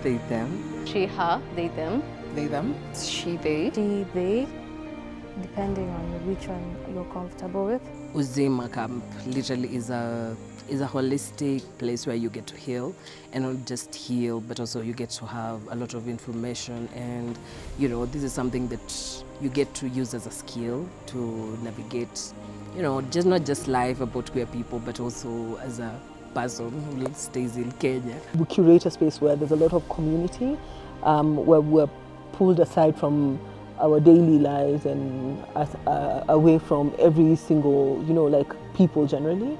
they, them. She, her, they, them. They, them. She, they. She, they, depending on which one you're comfortable with. Uzima Camp literally is a holistic place where you get to heal, and not just heal, but also you get to have a lot of information, and you know, this is something that you get to use as a skill to navigate, you know, just not just life about queer people, but also as a person who stays in Kenya. We curate a space where there's a lot of community, where we're pulled aside from our daily lives and away from every single, you know, like people generally.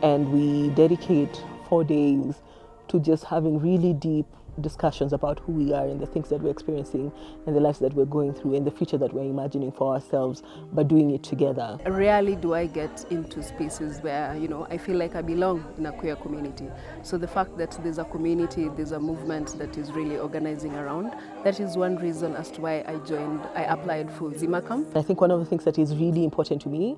And we dedicate 4 days to just having really deep discussions about who we are and the things that we're experiencing and the lives that we're going through and the future that we're imagining for ourselves, but doing it together. Rarely do I get into spaces where, you know, I feel like I belong in a queer community. So the fact that there's a community, there's a movement that is really organizing around, that is one reason as to why I applied for Uzima Camp. I think one of the things that is really important to me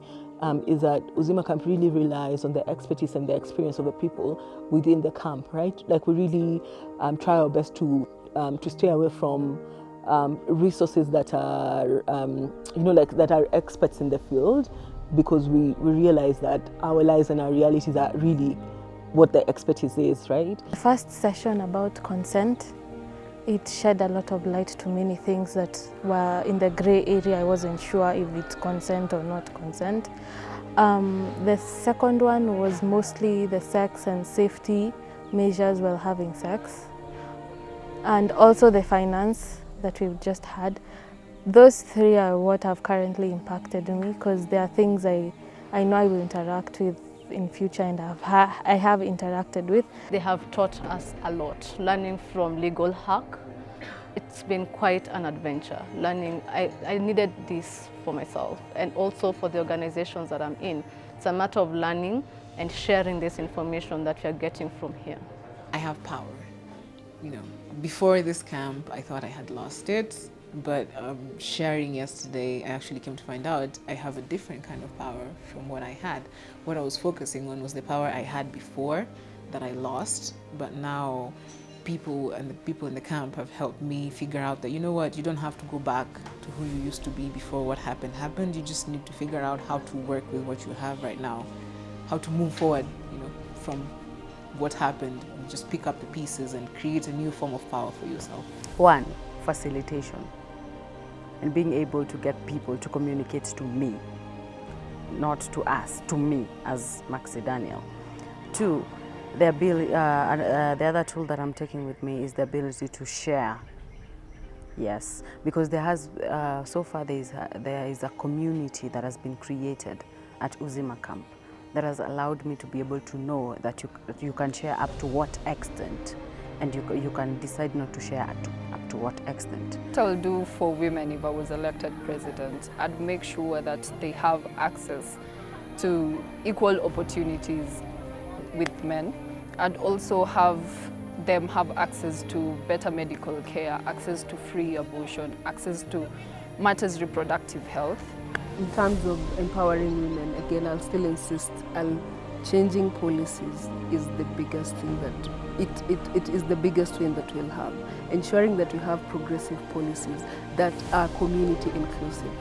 is that Uzima Camp really relies on the expertise and the experience of the people within the camp, right? Like we really try our best to stay away from resources that are, you know, like that are experts in the field, because we realize that our lives and our realities are really what the expertise is, right? The first session about consent, it shed a lot of light to many things that were in the grey area. I wasn't sure if it's consent or not consent. The second one was mostly the sex and safety measures while having sex, and also the finance that we've just had. Those three are what have currently impacted me, because there are things I know I will interact with in future and I have interacted with. They have taught us a lot, learning from legal hack. It's been quite an adventure, learning. I needed this for myself and also for the organizations that I'm in. It's a matter of learning and sharing this information that we are getting from here. I have power. You know, before this camp, I thought I had lost it, but sharing yesterday, I actually came to find out I have a different kind of power from what I had. What I was focusing on was the power I had before that I lost, but now the people in the camp have helped me figure out that, you know what, you don't have to go back to who you used to be before what happened. You just need to figure out how to work with what you have right now, how to move forward, you know, from what happened, and just pick up the pieces and create a new form of power for yourself. One, facilitation, and being able to get people to communicate to me, not to us, to me as Maxi Daniel. Two, the other tool that I'm taking with me is the ability to share. Yes, because there has so far there is a community that has been created at Uzima Camp that has allowed me to be able to know that you can share up to what extent, and you can decide not to share up to what extent. What I'll do for women if I was elected president, I'd make sure that they have access to equal opportunities with men. I'd also have them have access to better medical care, access to free abortion, access to matters reproductive health. In terms of empowering women, again, I'll still insist, changing policies is the biggest thing that, it is the biggest win that we'll have. Ensuring that we have progressive policies that are community inclusive.